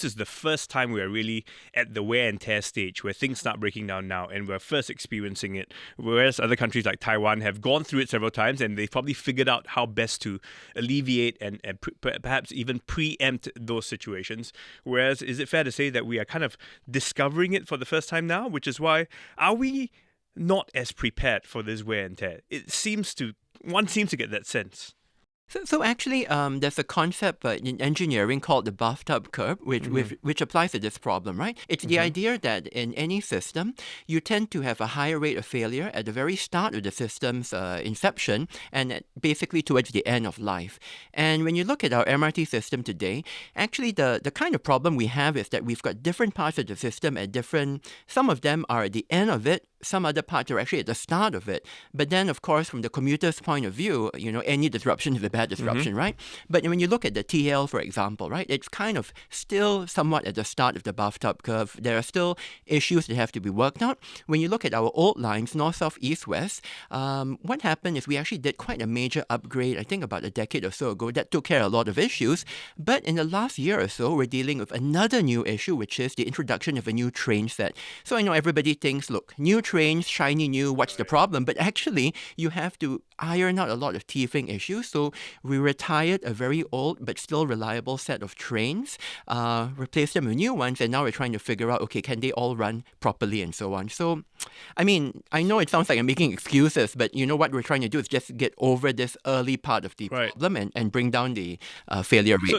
is the first time we are really at the wear and tear stage where things start breaking down now, and we're first experiencing it. Whereas other countries like Taiwan have gone through it several times, and they've probably figured out how best to alleviate and perhaps even preempt those situations. Whereas, is it fair to say that we are kind of discovering it for the first time now? Which is why, are we not as prepared for this wear and tear? One seems to get that sense. So actually, there's a concept in engineering called the bathtub curve, which applies to this problem, right? It's the idea that in any system, you tend to have a higher rate of failure at the very start of the system's inception and basically towards the end of life. And when you look at our MRT system today, actually the kind of problem we have is that we've got different parts of the system some of them are at the end of it, some other parts are actually at the start of it. But then, of course, from the commuter's point of view, any disruption is a bad disruption, right? But when you look at the TL, for example, right, it's kind of still somewhat at the start of the bathtub curve. There are still issues that have to be worked out. When you look at our old lines, north, south, east, west, what happened is we actually did quite a major upgrade, I think about a decade or so ago, that took care of a lot of issues. But in the last year or so, we're dealing with another new issue, which is the introduction of a new train set. So I know everybody thinks, look, new trains, shiny new, what's the problem? But actually, you have to iron out a lot of teething issues. So we retired a very old but still reliable set of trains, replaced them with new ones, and now we're trying to figure out, okay, can they all run properly and so on. So, I mean, I know it sounds like I'm making excuses, but what we're trying to do is just get over this early part of the problem and bring down the failure rate. So